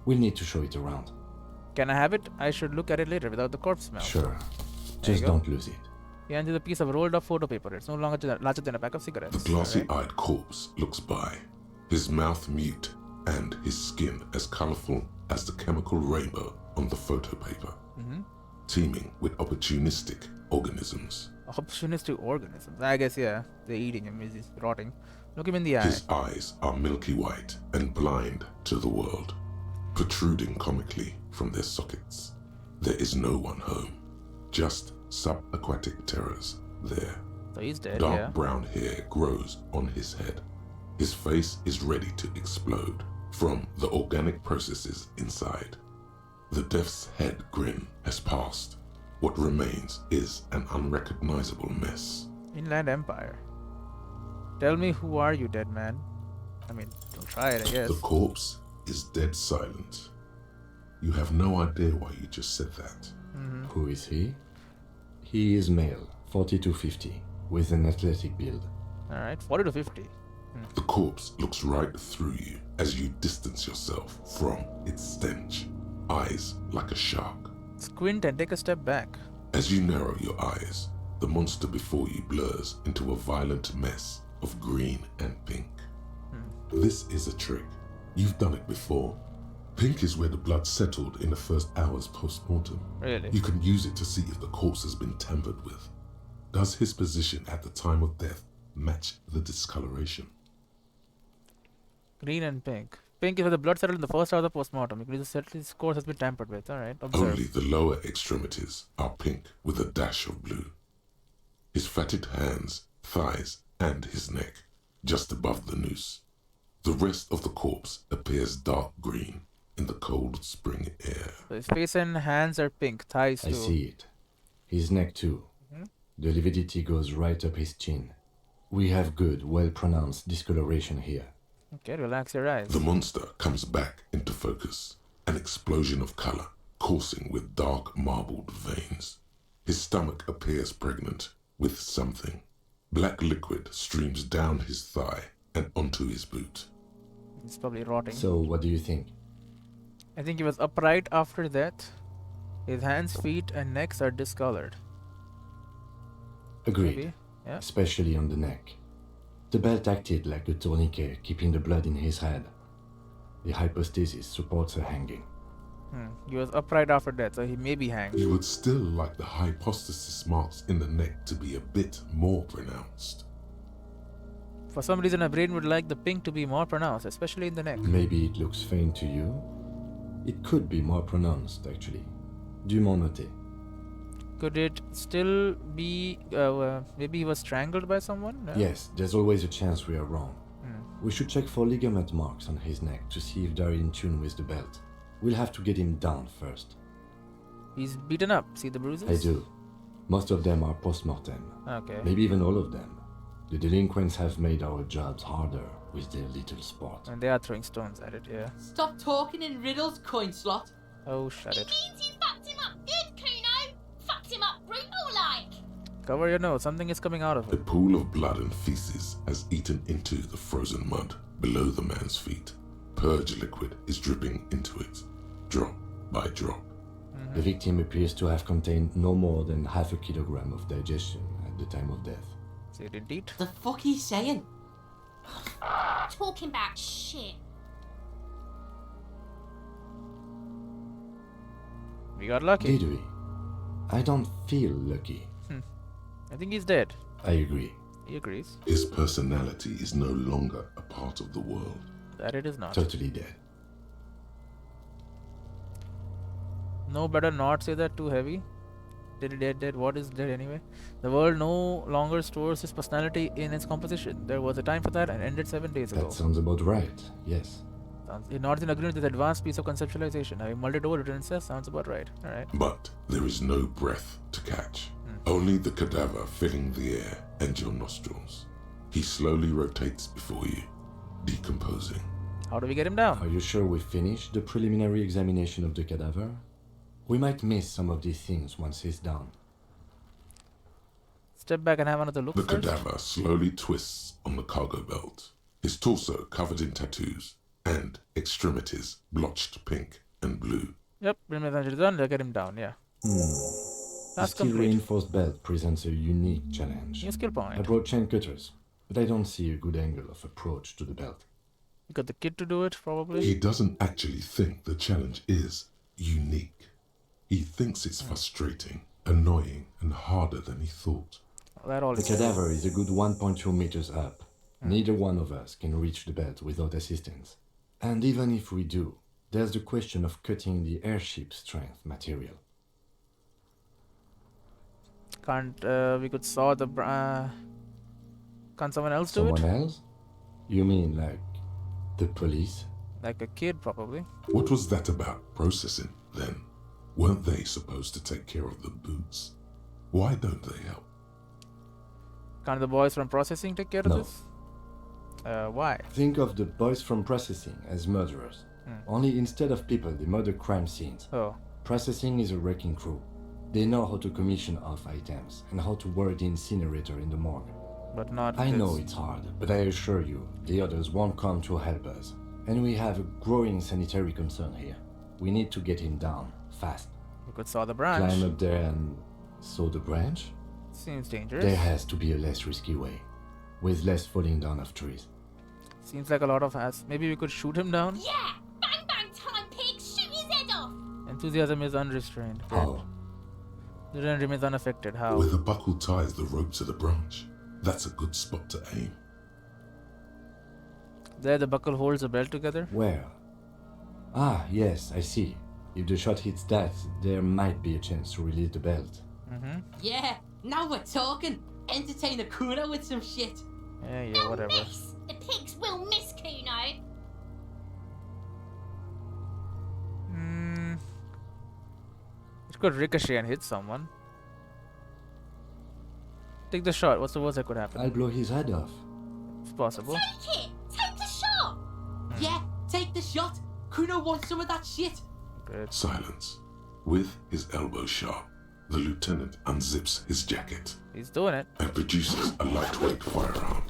C: We'll need to show it around.
B: Can I have it? I should look at it later without the corpse smell.
C: Sure.
B: There you
C: Just
B: go.
C: don't lose it.
B: He hands you a piece of rolled up photo paper. It's no longer larger than a pack of cigarettes.
A: The glassy-eyed corpse looks by, his mouth mute and his skin as colorful as the chemical rainbow on the photo paper, teeming with opportunistic organisms.
B: Opportunistic organisms. I guess, yeah. They're eating him. He's rotting. Look him in the eye.
A: His eyes are milky white and blind to the world, protruding comically from their sockets. There is no one home, just subaquatic terrors there.
B: So he's dead,
A: Dark
B: yeah.
A: brown hair grows on his head. His face is ready to explode from the organic processes inside. The death's head grin has passed. What remains is an unrecognizable mess.
B: Inland Empire. Tell me, who are you, dead man? I mean, don't try it, I guess.
A: The corpse is dead silent. You have no idea why you just said that.
C: Who is he? He is male, 40 to 50, with an athletic build.
B: Alright, 40 to 50.
A: The corpse looks right through you as you distance yourself from its stench, eyes like a shark.
B: Squint and take a step back.
A: As you narrow your eyes, the monster before you blurs into a violent mess of green and pink. This is a trick. You've done it before. Pink is where the blood settled in the first hours post-mortem.
B: Really?
A: You can use it to see if the corpse has been tampered with. Does his position at the time of death match the discoloration?
B: Green and pink. Pink is where the blood settled in the first hour of the postmortem. You can use the his course has been tampered with. Alright, observe.
A: Only the lower extremities are pink with a dash of blue. His fatted hands, thighs, and his neck, just above the noose. The rest of the corpse appears dark green in the cold spring air.
B: So his face and hands are pink. Thighs
C: I
B: too.
C: see it. His neck too. The lividity goes right up his chin. We have good, well-pronounced discoloration here.
B: Okay, relax your eyes.
A: The monster comes back into focus, an explosion of color, coursing with dark marbled veins. His stomach appears pregnant with something. Black liquid streams down his thigh and onto his boot.
B: He's probably rotting.
C: So, what do you think?
B: I think he was upright after that. His hands, feet, and necks are discolored.
C: Agreed.
B: Maybe? Yeah.
C: Especially on the neck. The belt acted like a tourniquet, keeping the blood in his head. The hypostasis supports her hanging.
B: He was upright after that, so he may be hanged.
A: You would still like the hypostasis marks in the neck to be a bit more pronounced.
B: For some reason, my brain would like the pink to be more pronounced, especially in the neck.
C: Maybe it looks faint to you. It could be more pronounced, actually. Dumont noté.
B: Could it still be... maybe he was strangled by someone? No?
C: Yes, there's always a chance we are wrong. We should check for ligament marks on his neck to see if they're in tune with the belt. We'll have to get him down first.
B: He's beaten up. See the bruises?
C: I do. Most of them are post-mortem.
B: Okay.
C: Maybe even all of them. The delinquents have made our jobs harder with their little sport.
B: And they are throwing stones at it, yeah.
E: Stop talking in riddles, coin slot.
B: Oh, shut
F: It
B: it.
F: means you fucked him up good, Kuno. Fucked him up brutal-like.
B: Cover your nose. Something is coming out of
A: A
B: it.
A: pool of blood and feces has eaten into the frozen mud below the man's feet. Purge liquid is dripping into it, drop by drop.
C: The victim appears to have contained no more than half a kilogram of digestion at the time of death.
B: See it indeed.
E: The fuck he's saying?
F: Talking about shit.
B: We got lucky.
C: Did we? I don't feel lucky.
B: I think he's dead.
C: I agree.
B: He agrees.
A: His personality is no longer a part of the world.
B: That it is not.
C: Totally dead.
B: No, better not say that too heavy. Dead. What is dead anyway? The world no longer stores his personality in its composition. There was a time for that and ended 7 days ago.
C: That sounds about right, yes.
B: Not in agreement with this advanced piece of conceptualization. Having mulled it over, written says sounds about right. Alright.
A: But there is no breath to catch. Only the cadaver filling the air and your nostrils. He slowly rotates before you, decomposing.
B: How do we get him down?
C: Are you sure we finished the preliminary examination of the cadaver? We might miss some of these things once he's down.
B: Step back and have another look
A: The
B: first.
A: cadaver slowly twists on the cargo belt, his torso covered in tattoos, and extremities blotched pink and blue.
B: Yep, preliminary done. Let's get him down, yeah.
C: The
B: That's
C: steel
B: complete.
C: reinforced belt presents a unique challenge.
B: New skill
C: I
B: point.
C: brought chain cutters, but I don't see a good angle of approach to the belt.
B: You got the kid to do it, probably.
A: He doesn't actually think the challenge is unique. He thinks it's frustrating, annoying, and harder than he thought.
B: That all
C: The
B: is.
C: cadaver is a good 1.2 meters up. Neither one of us can reach the belt without assistance. And even if we do, there's the question of cutting the airship strength material.
B: Can't we could saw the can't someone else do
C: Someone
B: it?
C: else? You mean like the police?
B: Like a kid, probably.
A: What was that about processing, then? Weren't they supposed to take care of the boots? Why don't they help?
B: Can't the boys from processing take care
C: No.
B: of this? Why?
C: Think of the boys from processing as murderers. Only instead of people, they murder crime scenes.
B: Oh,
C: Processing is a wrecking crew. They know how to commission off items and how to work the incinerator in the morgue.
B: but not.
C: I know
B: this.
C: it's hard, but I assure you, the others won't come to help us. And we have a growing sanitary concern here. We need to get him down, fast.
B: We could saw the branch.
C: Climb up there and saw the branch?
B: Seems dangerous.
C: There has to be a less risky way, with less falling down of trees.
B: Seems like a lot of hassle. Maybe we could shoot him down?
F: Yeah! Bang bang time, pig! Shoot his head off!
B: Enthusiasm is unrestrained. Great.
C: How?
B: The run remains unaffected. How?
A: Where the buckle ties the rope to the branch. That's a good spot to aim.
B: There the buckle holds the belt together.
C: Where? Ah, yes, I see. If the shot hits that, there might be a chance to release the belt.
B: Mm-hmm.
E: Yeah, now we're talking. Entertain a Kuno with some shit.
B: Yeah,
F: They'll
B: whatever.
F: miss! The pigs will miss, Kuno!
B: It could ricochet and hit someone. Take the shot. What's the worst that could happen?
C: I'll blow his head off.
B: It's possible.
F: Take it! Take the shot!
E: Yeah, take the shot. Kuno wants some of that shit.
B: Good.
A: Silence. With his elbow sharp, the lieutenant unzips his jacket
B: He's doing it.
A: and produces a lightweight firearm.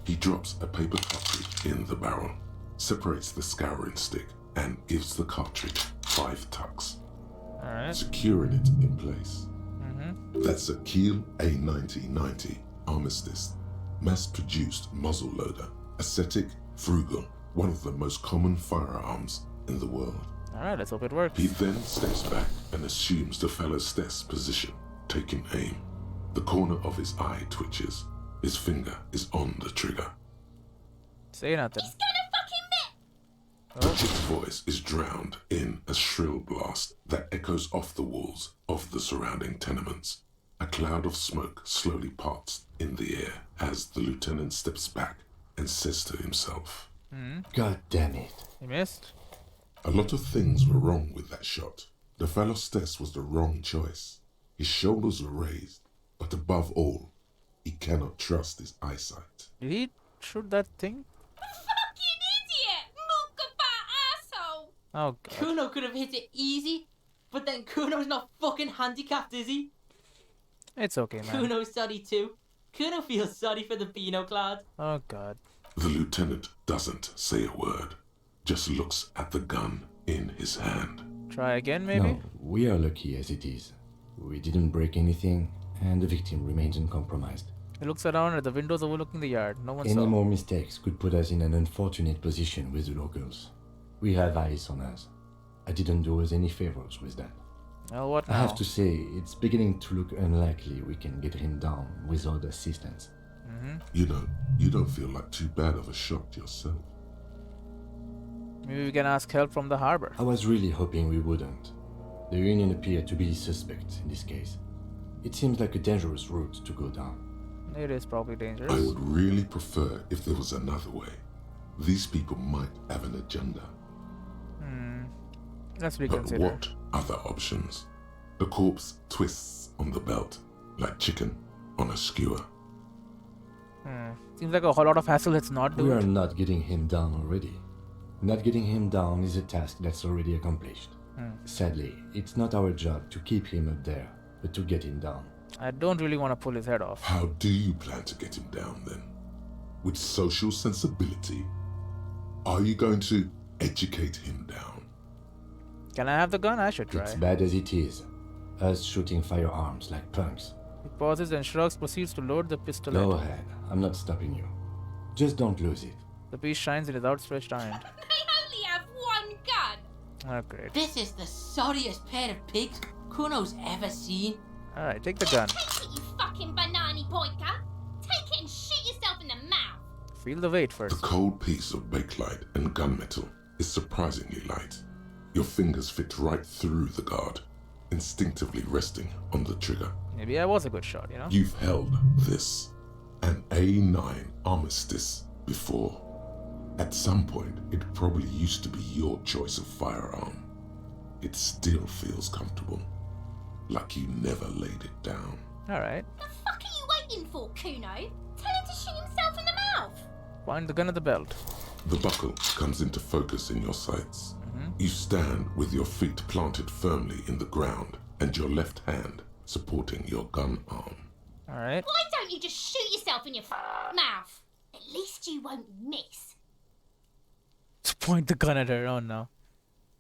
A: He drops a paper cartridge in the barrel, separates the scouring stick, and gives the cartridge 5 tucks,
B: Alright.
A: securing it in place.
B: Mm-hmm.
A: That's a Kiel A9090 Armistice, mass-produced muzzle loader, ascetic, frugal, one of the most common firearms in the world.
B: Alright, let's hope it works.
A: He then steps back and assumes the fellow Steth's position, taking aim. The corner of his eye twitches. His finger is on the trigger.
B: Say nothing.
F: He's gonna fucking miss!
A: The chick's voice is drowned in a shrill blast that echoes off the walls of the surrounding tenements. A cloud of smoke slowly parts in the air as the lieutenant steps back and says to himself,
C: God damn it.
B: He missed.
A: "A lot of things were wrong with that shot. The fellow Steth was the wrong choice. His shoulders were raised, but above all, he cannot trust his eyesight."
B: Did he shoot that thing?
F: Fucking idiot! Mookabat asshole!
B: Oh god.
E: Kuno could have hit it easy, but then Kuno's not fucking handicapped, is he?
B: It's okay, man.
E: Kuno's sorry too. Kuno feels sorry for the Beano Clad.
B: Oh god.
A: The lieutenant doesn't say a word, just looks at the gun in his hand.
B: Try again, maybe?
C: No, we are lucky as it is. We didn't break anything, and the victim remains uncompromised.
B: He looks around at the windows overlooking the yard. No one
C: Any
B: saw.
C: more mistakes could put us in an unfortunate position with the locals. We have eyes on us. I didn't do us any favors with that.
B: Well, what
C: I
B: now?
C: have to say, it's beginning to look unlikely we can get him down without assistance.
A: You know, you don't feel like too bad of a shot yourself.
B: Maybe we can ask help from the harbor.
C: I was really hoping we wouldn't. The Union appeared to be suspect in this case. It seems like a dangerous route to go down.
B: It is probably dangerous.
A: I would really prefer if there was another way. These people might have an agenda.
B: Let's
A: But
B: reconsider.
A: what other options? The corpse twists on the belt, like chicken on a skewer.
B: Seems like a whole lot of hassle. Let's not do
C: We are
B: it.
C: not getting him down already. Not getting him down is a task that's already accomplished. Sadly, it's not our job to keep him up there, but to get him down.
B: I don't really want to pull his head off.
A: How do you plan to get him down then? With social sensibility? Are you going to educate him down?
B: Can I have the gun? I should try.
C: It's bad as it is. us shooting firearms like punks.
B: He pauses and shrugs, proceeds to load the pistol.
C: Go ahead, I'm not stopping you. Just don't lose it.
B: The piece shines in his outstretched hand.
F: They only have one gun.
B: Oh, great.
E: This is the sorriest pair of pigs Kuno's ever seen.
B: Alright, take the gun.
F: Take it, you fucking banana pointer. Take it and shoot yourself in the mouth.
B: Feel the weight
A: The
B: first.
A: cold piece of bakelite and gunmetal is surprisingly light. Your fingers fit right through the guard, instinctively resting on the trigger.
B: Maybe I was a good shot, you know?
A: You've held this, an A9 armistice, before. At some point, it probably used to be your choice of firearm. It still feels comfortable, like you never laid it down.
B: Alright.
F: The fuck are you waiting for, Kuno? Tell him to shoot himself in the mouth.
B: Point the gun at the belt.
A: The buckle comes into focus in your sights. You stand with your feet planted firmly in the ground and your left hand supporting your gun arm.
B: Alright.
F: Why don't you just shoot yourself in your mouth? At least you won't miss.
B: Point the gun at her. Oh no.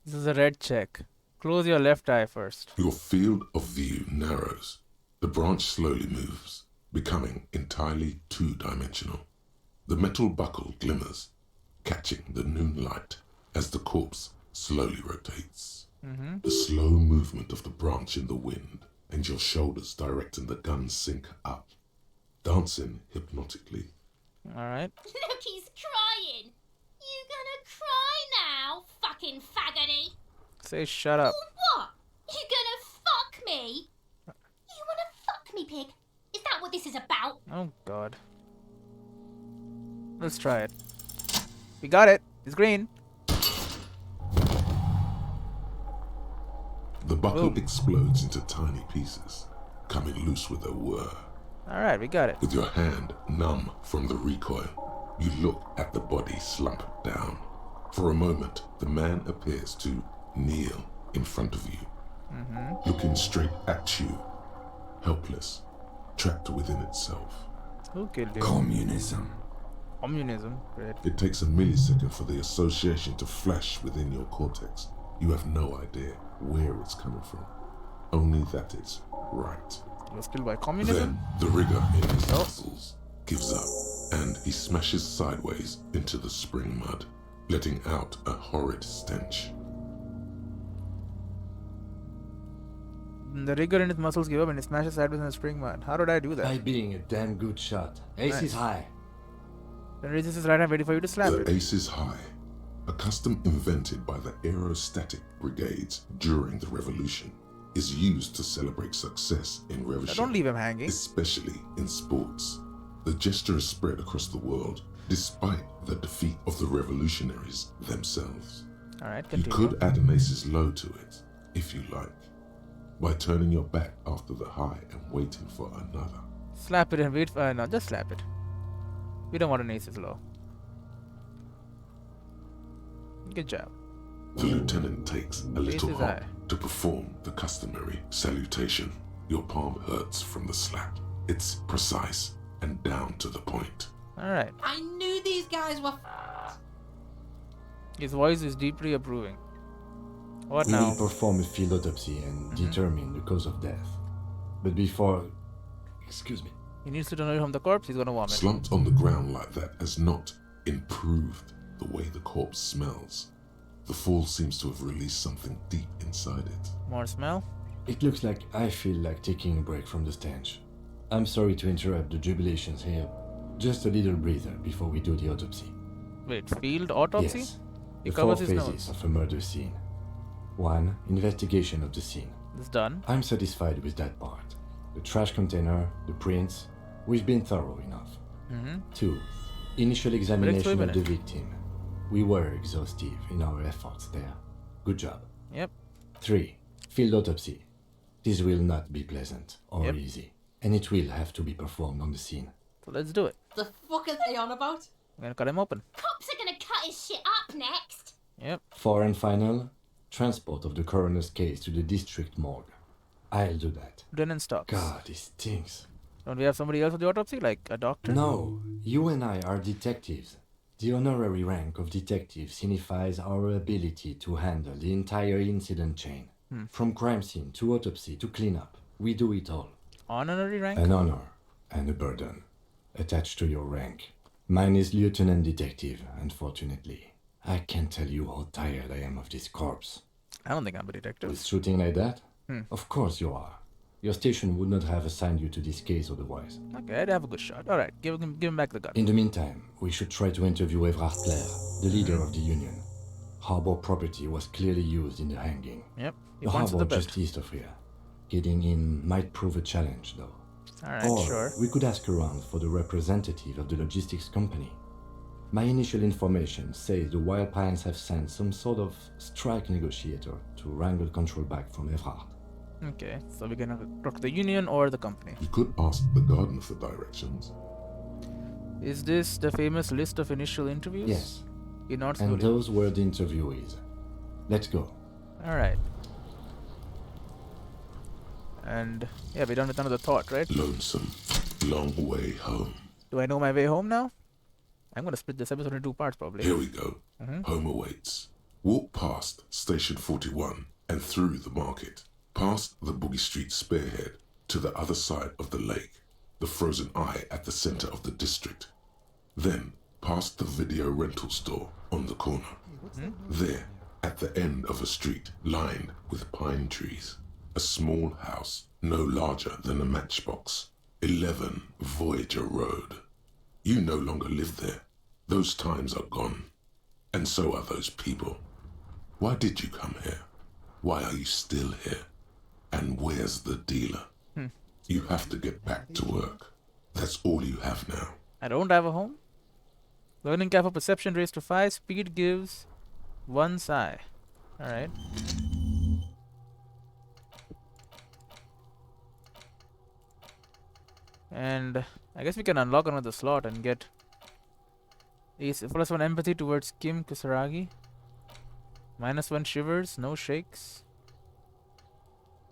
B: This is a red check. Close your left eye first.
A: Your field of view narrows. The branch slowly moves, becoming entirely two-dimensional. The metal buckle glimmers, catching the noon light as the corpse slowly rotates. The slow movement of the branch in the wind and your shoulders directing the gun sync up, dancing hypnotically.
B: Alright.
F: Look, he's crying. You gonna cry now, fucking faggoty?
B: Say shut up.
F: Or what? You gonna fuck me? You wanna fuck me, pig? Is that what this is about?
B: Oh god. Let's try it. We got it. It's green.
A: The buckle
B: Boom.
A: explodes into tiny pieces, coming loose with a whir.
B: Alright, we got it.
A: With your hand numb from the recoil, you look at the body slump down. For a moment, the man appears to kneel in front of you, looking straight at you, helpless, trapped within itself.
B: Who killed you?
G: Communism.
B: Communism. Great.
A: It takes a millisecond for the association to flash within your cortex. You have no idea where it's coming from, only that it's right.
B: You was killed by communism?
A: Then the rigor in his muscles gives up, and he smashes sideways into the spring mud, letting out a horrid stench.
B: The rigor in his muscles give up and he smashes sideways in the spring mud. How did I do
C: By
B: that?
C: being a damn good shot. Ace
B: Nice.
C: is high.
B: Then raises his right hand ready for you to slap
A: The
B: it.
A: ace is high, a custom invented by the aerostatic brigades during the revolution, is used to celebrate success in
B: Now,
A: revolution,
B: don't leave him hanging.
A: especially in sports. The gesture is spread across the world, despite the defeat of the revolutionaries themselves.
B: Alright,
A: You
B: continue.
A: could add an ace's low to it, if you like, by turning your back after the high and waiting for another.
B: Slap it and wait for... no, just slap it. We don't want an ace's low. Good job.
A: The lieutenant takes a little
B: is
A: hop
B: high.
A: to perform the customary salutation. Your palm hurts from the slap. It's precise and down to the point.
B: Alright.
E: I knew these guys were
B: His voice is deeply approving. What
C: We
B: now?
C: will perform a field autopsy and determine the cause of death. But before... Excuse me.
B: He needs to know from the corpse, he's gonna vomit.
A: Slumped on the ground like that has not improved the way the corpse smells. The fall seems to have released something deep inside it.
B: More smell?
C: It looks like I feel like taking a break from the stench. I'm sorry to interrupt the jubilations here. Just a little breather before we do the autopsy.
B: Wait, field autopsy?
C: Yes.
B: He
C: The
B: covers
C: four
B: his
C: phases
B: nose.
C: of a murder scene. 1. Investigation of the scene.
B: It's done.
C: I'm satisfied with that part. The trash container, the prints, we've been thorough enough. 2. Initial examination of the
B: minute.
C: victim. We were exhaustive in our efforts there. Good job.
B: Yep.
C: 3. Field autopsy. This will not be pleasant or
B: Yep.
C: easy, and it will have to be performed on the scene.
B: So let's do it.
E: the fuck are they on about?
B: I'm gonna cut him open.
F: Cops are gonna cut his shit up next.
B: Yep.
C: 4 and final, transport of the coroner's case to the district morgue. I'll do that.
B: Lieutenant stops.
C: God, this stinks.
B: Don't we have somebody else for the autopsy? Like a doctor?
C: No, you and I are detectives. The honorary rank of detective signifies our ability to handle the entire incident chain. From crime scene to autopsy to cleanup, we do it all.
B: Honorary rank?
C: An honor and a burden attached to your rank. Mine is Lieutenant Detective, unfortunately. I can't tell you how tired I am of this corpse.
B: I don't think I'm a detective.
C: With shooting like that? Of course you are. Your station would not have assigned you to this case otherwise.
B: Okay, I'd have a good shot. Alright, give him back the gun.
C: In the meantime, we should try to interview Evrard Claire, the leader of the Union. Harbor property was clearly used in the hanging.
B: Yep, he
C: The
B: points to
C: harbor
B: the belt.
C: just east of here. Getting in might prove a challenge, though.
B: Alright,
C: Or
B: sure.
C: we could ask around for the representative of the logistics company. My initial information says the Wild Pines have sent some sort of strike negotiator to wrangle control back from Evrard.
B: Okay, so we're gonna talk to the Union or the company.
A: You could ask the garden for directions.
B: Is this the famous list of initial interviews?
C: Yes,
B: You're not
C: and
B: slowly.
C: those were the interviewees. Let's go.
B: Alright. And yeah, we're done with another thought, right?
A: Lonesome, long way home.
B: Do I know my way home now? I'm gonna split this episode in 2 parts probably.
A: Here we go. Home awaits. Walk past Station 41 and through the market, past the Boogie Street spearhead to the other side of the lake, the frozen eye at the center of the district. Then past the video rental store on the corner. There, at the end of a street lined with pine trees, a small house no larger than a matchbox. 11 Voyager Road. You no longer live there. Those times are gone. And so are those people. Why did you come here? Why are you still here? And where's the dealer? You have to get back to work. That's all you have now.
B: I don't have a home. Learning cap for perception raised to 5. Speed gives 1 psi. Alright. And I guess we can unlock another slot and get +1 empathy towards Kim Kusaragi. -1 shivers, no shakes.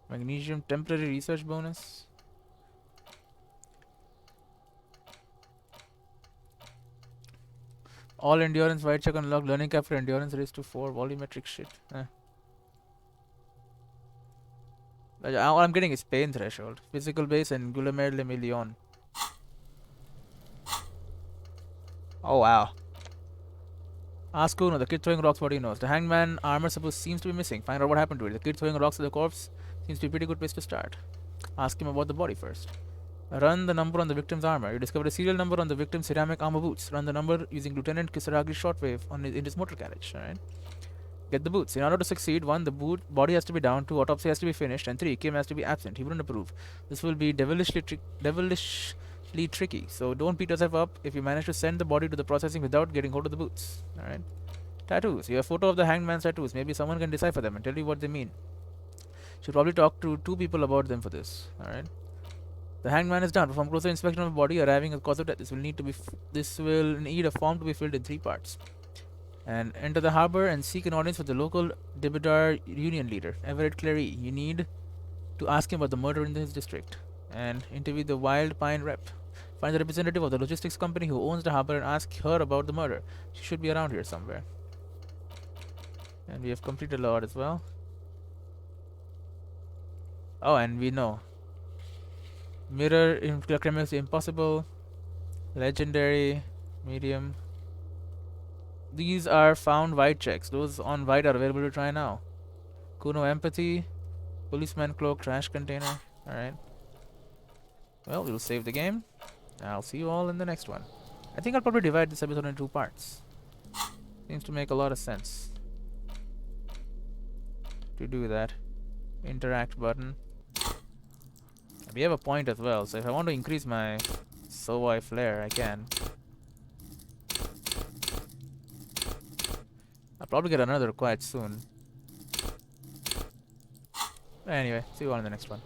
B: Magnesium temporary research bonus. All endurance white check unlock. Learning cap for endurance raised to 4. Volumetric shit. All I'm getting is pain threshold. Physical base and Guillermo Le Million. Oh wow. Ask Uno, the kid throwing rocks, what he knows. The hangman armor suppose seems to be missing. Find out what happened to it. The kid throwing rocks at the corpse seems to be a pretty good place to start. Ask him about the body first. Run the number on the victim's armor. You discover a serial number on the victim's ceramic armor boots. Run the number using Lieutenant Kisaragi's shortwave in his motor carriage. Alright. Get the boots. In order to succeed, 1. The body has to be down. 2. Autopsy has to be finished. And 3. Kim has to be absent. He wouldn't approve. This will be devilishly tricky. So don't beat yourself up if you manage to send the body to the processing without getting hold of the boots. Alright. Tattoos. You have a photo of the hangman's tattoos. Maybe someone can decipher them and tell you what they mean. Should probably talk to 2 people about them for this. Alright. The hangman is done. Perform closer inspection of the body, arriving at the cause of death. This will need a form to be filled in 3 parts. And enter the harbor and seek an audience with the local Debidar union leader, Everett Clary. You need to ask him about the murder in his district. And interview the Wild Pine rep. Find the representative of the logistics company who owns the harbor and ask her about the murder. She should be around here somewhere. And we have completed a lot as well. Oh, and we know. Mirror, impossible, legendary, medium. These are found white checks. Those on white are available to try now. Kuno empathy, policeman cloak, trash container. Alright. Well, we'll save the game. I'll see you all in the next one. I think I'll probably divide this episode in 2 parts. Seems to make a lot of sense to do that. Interact button. We have a point as well, so if I want to increase my Sovoi flare, I can. I'll probably get another quite soon. Anyway, see you all in the next one.